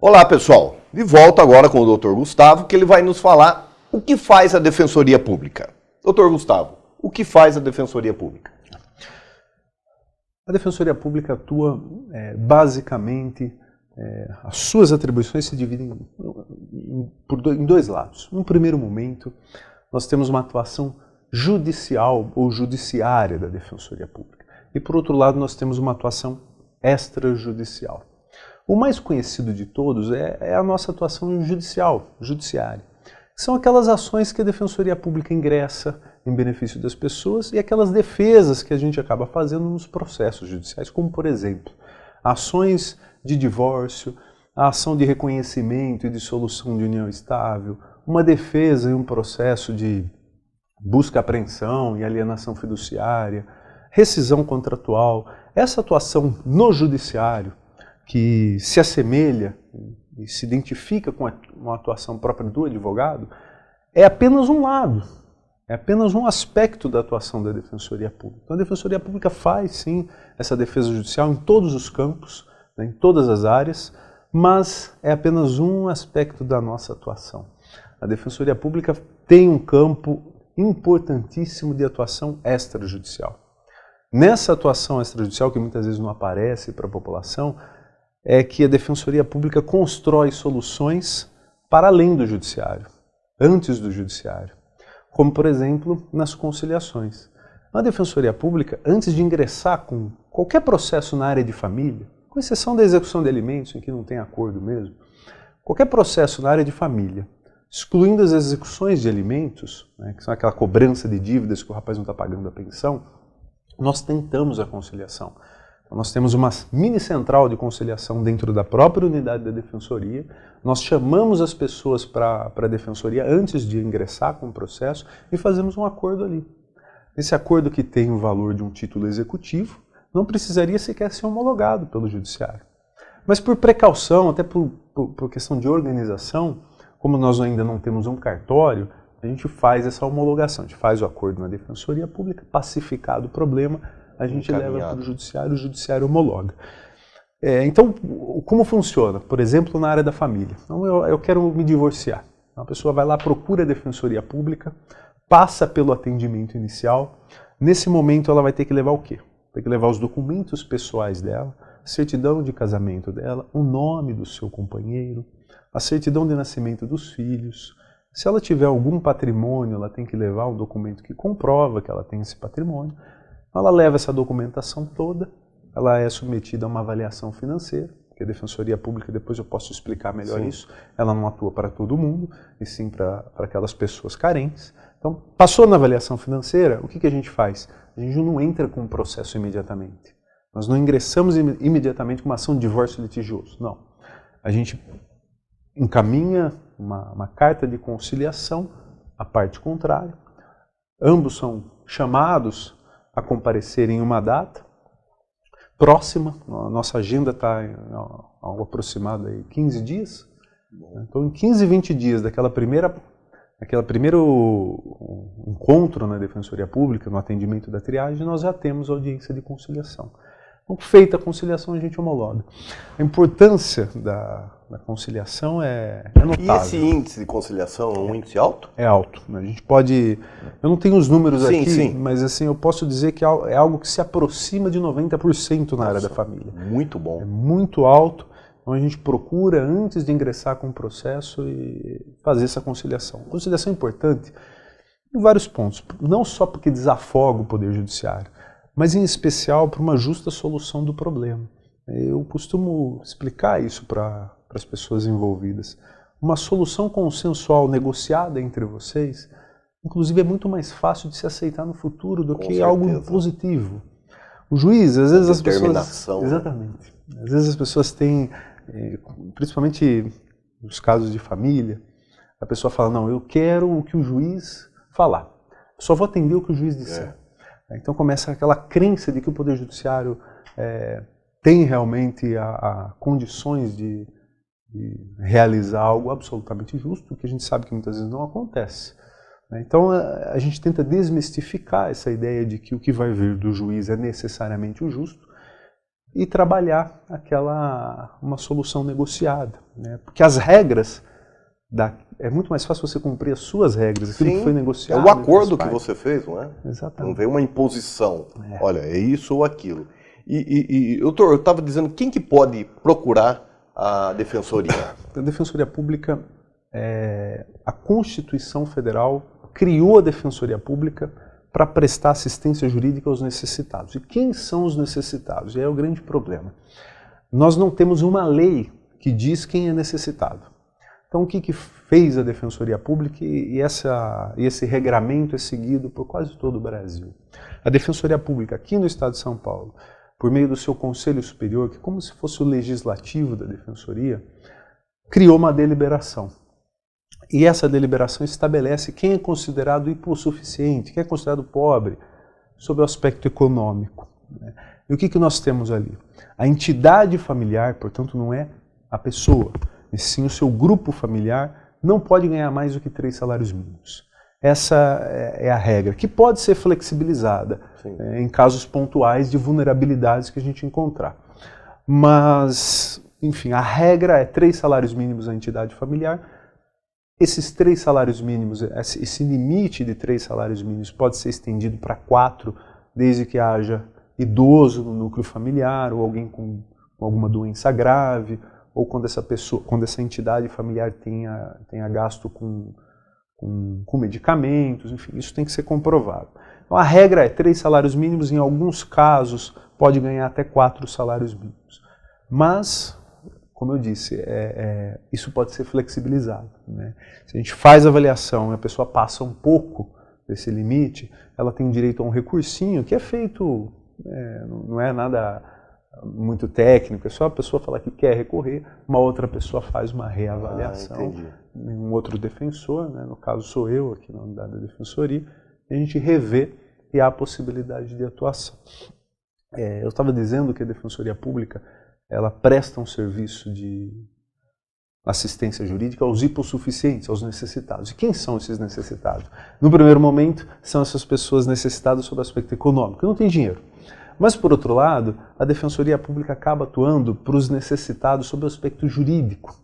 Olá, pessoal. De volta agora com o Dr. Gustavo, que ele vai nos falar o que faz a Defensoria Pública. Dr. Gustavo, o que faz a Defensoria Pública? A Defensoria Pública atua basicamente, as suas atribuições se dividem em dois lados. No primeiro momento, nós temos uma atuação judicial ou judiciária da Defensoria Pública. E por outro lado, nós temos uma atuação extrajudicial. O mais conhecido de todos é a nossa atuação judiciária. São aquelas ações que a Defensoria Pública ingressa em benefício das pessoas e aquelas defesas que a gente acaba fazendo nos processos judiciais, como, por exemplo, ações de divórcio, a ação de reconhecimento e dissolução de união estável, uma defesa em um processo de busca, apreensão e alienação fiduciária, rescisão contratual. Essa atuação no judiciário, que se assemelha e se identifica com uma atuação própria do advogado, é apenas um lado, é apenas um aspecto da atuação da Defensoria Pública. Então a Defensoria Pública faz sim essa defesa judicial em todos os campos, né, em todas as áreas, mas é apenas um aspecto da nossa atuação. A Defensoria Pública tem um campo importantíssimo de atuação extrajudicial. Nessa atuação extrajudicial, que muitas vezes não aparece para a população, é que a Defensoria Pública constrói soluções para além do judiciário, antes do judiciário, como, por exemplo, nas conciliações. A Defensoria Pública, antes de ingressar com qualquer processo na área de família, com exceção da execução de alimentos, em que não tem acordo mesmo, qualquer processo na área de família, excluindo as execuções de alimentos, né, que são aquela cobrança de dívidas que o rapaz não está pagando a pensão, nós tentamos a conciliação. Nós temos uma mini central de conciliação dentro da própria unidade da Defensoria. Nós chamamos as pessoas para a Defensoria antes de ingressar com o processo e fazemos um acordo ali. Esse acordo, que tem o valor de um título executivo, não precisaria sequer ser homologado pelo Judiciário. Mas por precaução, até por questão de organização, como nós ainda não temos um cartório, a gente faz essa homologação, a gente faz o acordo na Defensoria Pública, pacificado o problema, a gente leva para o Judiciário homologa. Então, como funciona? Por exemplo, na área da família. Então, eu quero me divorciar. A pessoa vai lá, procura a Defensoria Pública, passa pelo atendimento inicial. Nesse momento, ela vai ter que levar o quê? Tem que levar os documentos pessoais dela, a certidão de casamento dela, o nome do seu companheiro, a certidão de nascimento dos filhos. Se ela tiver algum patrimônio, ela tem que levar um documento que comprova que ela tem esse patrimônio. Ela leva essa documentação toda, ela é submetida a uma avaliação financeira, porque a Defensoria Pública, depois eu posso explicar melhor isso, ela não atua para todo mundo, e sim para aquelas pessoas carentes. Então, passou na avaliação financeira, o que a gente faz? A gente não entra com o processo imediatamente. Nós não ingressamos imediatamente com uma ação de divórcio litigioso, não. A gente encaminha uma carta de conciliação à parte contrária, ambos são chamados a comparecer em uma data próxima. A nossa agenda está algo aproximado de 15 dias. Então, em 15, 20 dias daquele primeiro encontro na Defensoria Pública, no atendimento da triagem, nós já temos audiência de conciliação. Então, feita a conciliação, a gente homologa. A importância da conciliação é notável. E esse índice de conciliação é um índice alto? É alto. A gente pode... Eu não tenho os números aqui, mas assim, eu posso dizer que é algo que se aproxima de 90% na área da família. Muito bom. É muito alto. Então a gente procura, antes de ingressar com o processo, e fazer essa conciliação. A conciliação é importante em vários pontos. Não só porque desafoga o Poder Judiciário, mas em especial para uma justa solução do problema. Eu costumo explicar isso para as pessoas envolvidas. Uma solução consensual negociada entre vocês, inclusive, é muito mais fácil de se aceitar no futuro do que algo positivo. O juiz, às vezes as pessoas... Exatamente. Às vezes as pessoas têm, principalmente nos casos de família, a pessoa fala, não, eu quero o que o juiz falar. Só vou atender o que o juiz disser. Então começa aquela crença de que o Poder Judiciário tem realmente condições de realizar algo absolutamente justo, que a gente sabe que muitas vezes não acontece. Então a gente tenta desmistificar essa ideia de que o que vai vir do juiz é necessariamente o justo, e trabalhar uma solução negociada, né? Porque as regras, é muito mais fácil você cumprir as suas regras, aquilo que foi negociado. É o acordo que você fez, não é? Exatamente. Não veio uma imposição. Olha, é isso ou aquilo. Doutor, eu estava dizendo, quem que pode procurar a Defensoria? A Defensoria Pública, a Constituição Federal criou a Defensoria Pública para prestar assistência jurídica aos necessitados. E quem são os necessitados? E aí é o grande problema. Nós não temos uma lei que diz quem é necessitado. Então o que fez a Defensoria Pública, e esse regramento é seguido por quase todo o Brasil. A Defensoria Pública aqui no estado de São Paulo, por meio do seu Conselho Superior, que é como se fosse o legislativo da Defensoria, criou uma deliberação. E essa deliberação estabelece quem é considerado hipossuficiente, quem é considerado pobre, sob o aspecto econômico, né? E o que nós temos ali? A entidade familiar, portanto, não é a pessoa, e sim o seu grupo familiar, não pode ganhar mais do que 3 salários mínimos. Essa é a regra, que pode ser flexibilizada em casos pontuais de vulnerabilidades que a gente encontrar. Mas, enfim, a regra é 3 salários mínimos à entidade familiar. Esses 3 salários mínimos, esse limite de 3 salários mínimos pode ser estendido para 4, desde que haja idoso no núcleo familiar, ou alguém com alguma doença grave, ou quando essa entidade familiar tenha gasto com medicamentos, enfim, isso tem que ser comprovado. Então a regra é 3 salários mínimos, em alguns casos pode ganhar até 4 salários mínimos. Mas, como eu disse, isso pode ser flexibilizado, né? Se a gente faz a avaliação e a pessoa passa um pouco desse limite, ela tem direito a um recursinho que é feito, não é nada muito técnico, é só a pessoa falar que quer recorrer, uma outra pessoa faz uma reavaliação, um outro defensor, né, no caso sou eu aqui na unidade da Defensoria, e a gente revê e há a possibilidade de atuação. Eu estava dizendo que a Defensoria Pública ela presta um serviço de assistência jurídica aos hipossuficientes, aos necessitados. E quem são esses necessitados? No primeiro momento, são essas pessoas necessitadas sob o aspecto econômico, não tem dinheiro. Mas, por outro lado, a Defensoria Pública acaba atuando para os necessitados sob o aspecto jurídico.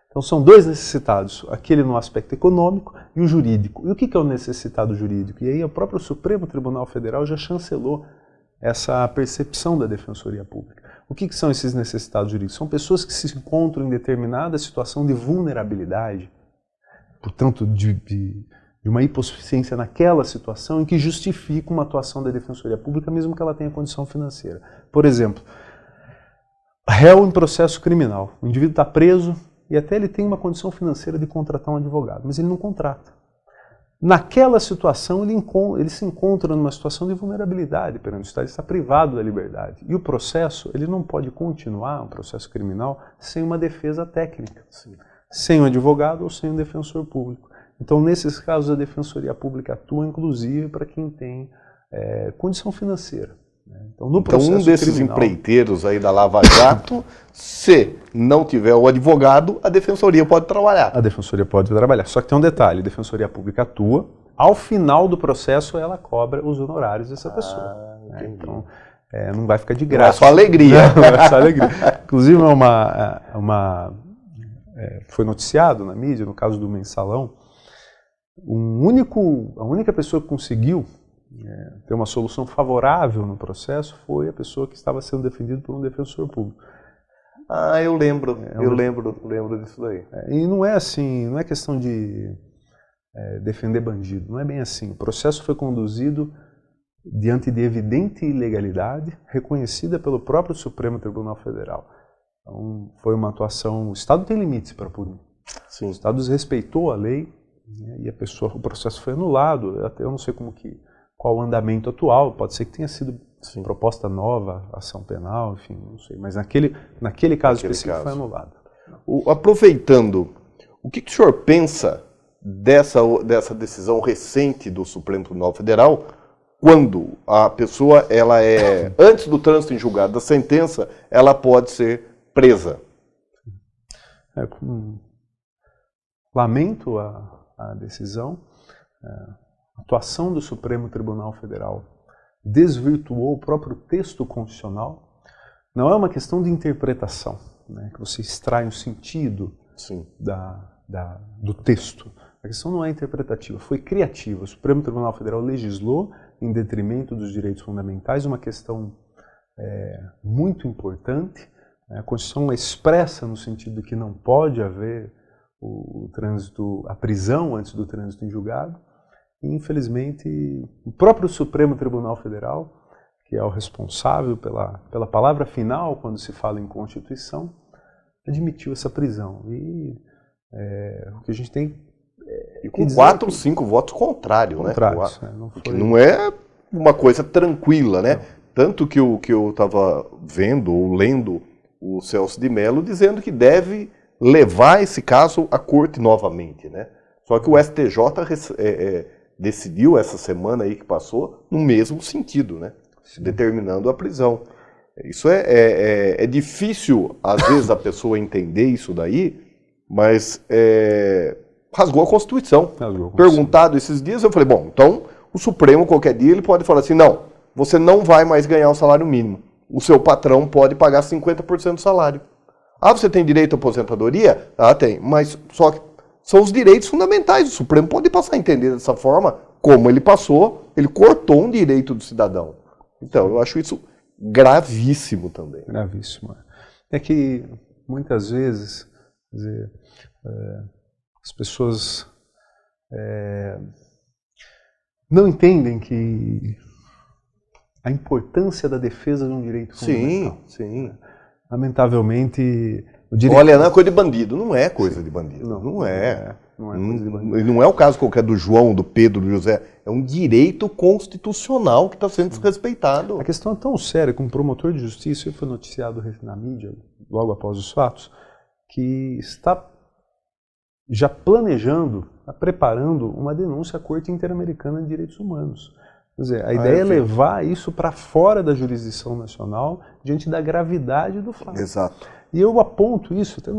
Então, são 2 necessitados, aquele no aspecto econômico e o jurídico. E o que é o necessitado jurídico? E aí o próprio Supremo Tribunal Federal já chancelou essa percepção da Defensoria Pública. O que são esses necessitados jurídicos? São pessoas que se encontram em determinada situação de vulnerabilidade, portanto, de uma hipossuficiência naquela situação em que justifica uma atuação da Defensoria Pública, mesmo que ela tenha condição financeira. Por exemplo, réu em processo criminal. O indivíduo está preso e até ele tem uma condição financeira de contratar um advogado, mas ele não contrata. Naquela situação, ele se encontra numa situação de vulnerabilidade perante o Estado, ele está privado da liberdade. E o processo, ele não pode continuar, um processo criminal, sem uma defesa técnica, sem um advogado ou sem um defensor público. Então, nesses casos, a Defensoria Pública atua, inclusive, para quem tem condição financeira. Então, no processo um desses criminal, empreiteiros aí da Lava Jato, se não tiver o advogado, a Defensoria pode trabalhar. A Defensoria pode trabalhar. Só que tem um detalhe, a Defensoria Pública atua, ao final do processo ela cobra os honorários dessa pessoa. Então, não vai ficar de graça. Não é só alegria. Não é só alegria. Inclusive, foi noticiado na mídia, no caso do Mensalão, a única pessoa que conseguiu ter uma solução favorável no processo foi a pessoa que estava sendo defendida por um defensor público. Eu lembro disso daí. E não é assim, não é questão de defender bandido, não é bem assim. O processo foi conduzido diante de evidente ilegalidade, reconhecida pelo próprio Supremo Tribunal Federal. Então, foi uma atuação, o Estado tem limites para punir. Sim. O Estado desrespeitou a lei, e o processo foi anulado. Eu não sei qual o andamento atual, pode ser que tenha sido proposta nova, ação penal, enfim, não sei. Mas naquele caso específico foi anulado. Aproveitando, o que o senhor pensa dessa decisão recente do Supremo Tribunal Federal, quando a pessoa, antes do trânsito em julgado da sentença, ela pode ser presa? Lamento a decisão. A atuação do Supremo Tribunal Federal desvirtuou o próprio texto constitucional, Não é uma questão de interpretação, né, que você extrai um sentido do texto. A questão não é interpretativa, foi criativa. O Supremo Tribunal Federal legislou em detrimento dos direitos fundamentais, uma questão muito importante. A Constituição é expressa no sentido de que não pode haver a prisão antes do trânsito em julgado. E, infelizmente, o próprio Supremo Tribunal Federal, que é o responsável pela palavra final quando se fala em Constituição, admitiu essa prisão. E o que a gente tem... E com 4 ou 5 votos contrários, né? Não é uma coisa tranquila, né? Não. Tanto que eu estava vendo ou lendo o Celso de Mello dizendo que deve levar esse caso à corte novamente, né? Só que o STJ decidiu essa semana aí que passou no mesmo sentido, né? Sim. Determinando a prisão. Isso é difícil, às vezes, a pessoa entender isso daí, mas rasgou a Constituição. Perguntado esses dias, eu falei, bom, então o Supremo qualquer dia ele pode falar assim, não, você não vai mais ganhar o salário mínimo. O seu patrão pode pagar 50% do salário. Ah, você tem direito à aposentadoria? Ah, tem, mas só que são os direitos fundamentais. O Supremo pode passar a entender dessa forma, como ele passou, ele cortou um direito do cidadão. Então, eu acho isso gravíssimo também. Gravíssimo. É que, muitas vezes, quer dizer, as pessoas não entendem que a importância da defesa de um direito fundamental. Sim. Lamentavelmente, o direito... Olha, não é coisa de bandido. Não é coisa de bandido. Não é coisa de bandido. Não é o caso qualquer do João, do Pedro, do José. É um direito constitucional que está sendo desrespeitado. A questão é tão séria que um promotor de justiça, isso foi noticiado na mídia, logo após os fatos, que está já planejando, preparando uma denúncia à Corte Interamericana de Direitos Humanos. Quer dizer, a ideia é levar isso para fora da jurisdição nacional diante da gravidade do fato. Exato. E eu aponto isso até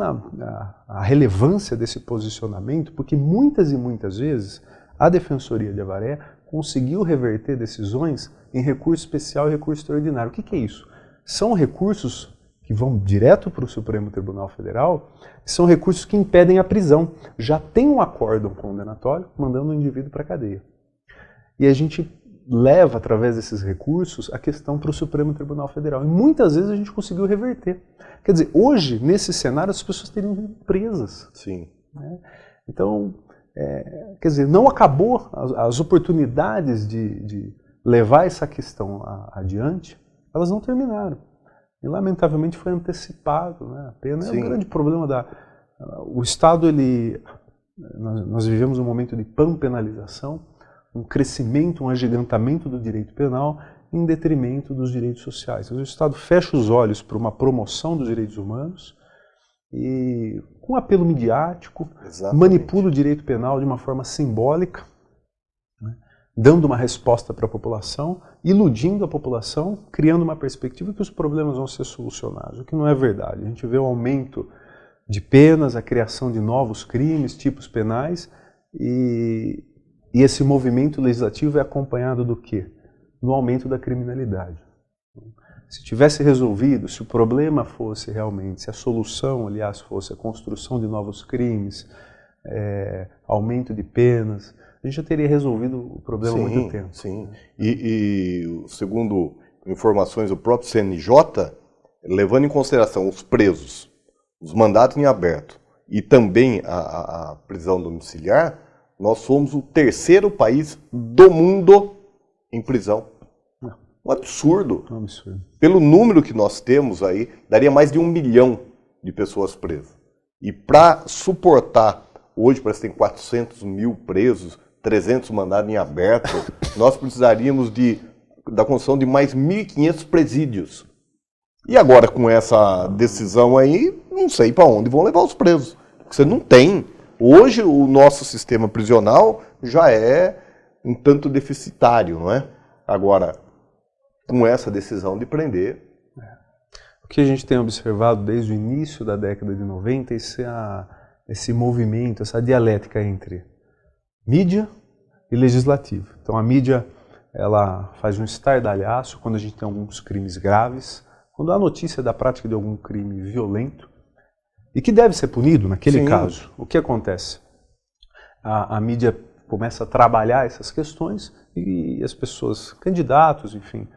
a relevância desse posicionamento, porque muitas e muitas vezes a Defensoria de Avaré conseguiu reverter decisões em recurso especial e recurso extraordinário. O que é isso? São recursos que vão direto para o Supremo Tribunal Federal, são recursos que impedem a prisão. Já tem um acórdão condenatório mandando o indivíduo para a cadeia. E a gente leva, através desses recursos, a questão para o Supremo Tribunal Federal. E muitas vezes a gente conseguiu reverter. Quer dizer, hoje, nesse cenário, as pessoas teriam sido presas. Sim. Né? Então, quer dizer, não acabou as oportunidades de levar essa questão adiante, elas não terminaram. E, lamentavelmente, foi antecipado. Né? A pena é um grande problema o Estado, nós vivemos um momento de panpenalização, um crescimento, um agigantamento do direito penal em detrimento dos direitos sociais. O Estado fecha os olhos para uma promoção dos direitos humanos e, com apelo midiático, manipula o direito penal de uma forma simbólica, né, dando uma resposta para a população, iludindo a população, criando uma perspectiva que os problemas vão ser solucionados, o que não é verdade. A gente vê o aumento de penas, a criação de novos crimes, tipos penais, e esse movimento legislativo é acompanhado do quê? No aumento da criminalidade. Se tivesse resolvido, se o problema fosse realmente, se a solução, aliás, fosse a construção de novos crimes, aumento de penas, a gente já teria resolvido o problema há muito tempo. Sim. E segundo informações do próprio CNJ, levando em consideração os presos, os mandatos em aberto e também a prisão domiciliar, nós somos o 3º país do mundo em prisão. Um absurdo. Um absurdo. Pelo número que nós temos aí, daria mais de 1 milhão de pessoas presas. E para suportar, hoje parece que tem 400 mil presos, 300 mandados em aberto, nós precisaríamos da construção de mais 1.500 presídios. E agora, com essa decisão aí, não sei para onde vão levar os presos. Porque você não tem. Hoje, o nosso sistema prisional já é um tanto deficitário, não é? Agora, com essa decisão de prender... O que a gente tem observado desde o início da década de 90 é esse movimento, essa dialética entre mídia e legislativo. Então, a mídia ela faz um estardalhaço quando a gente tem alguns crimes graves, Quando há notícia da prática de algum crime violento, e que deve ser punido naquele caso, o que acontece? A mídia começa a trabalhar essas questões e as pessoas, candidatos, enfim,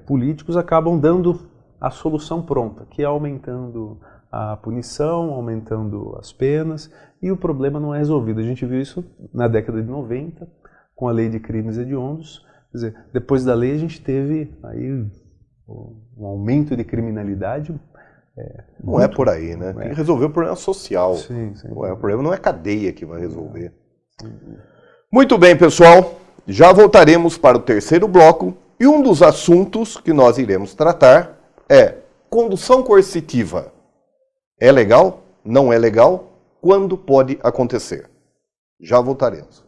políticos, acabam dando a solução pronta, que é aumentando a punição, aumentando as penas, e o problema não é resolvido. A gente viu isso na década de 90, com a lei de crimes hediondos. Quer dizer, depois da lei a gente teve aí um aumento de criminalidade. Não é por aí, né? Tem que resolver o problema social. Sim. O problema não é cadeia que vai resolver. Muito bem, pessoal. Já voltaremos para o terceiro bloco. E um dos assuntos que nós iremos tratar é condução coercitiva. É legal? Não é legal? Quando pode acontecer? Já voltaremos.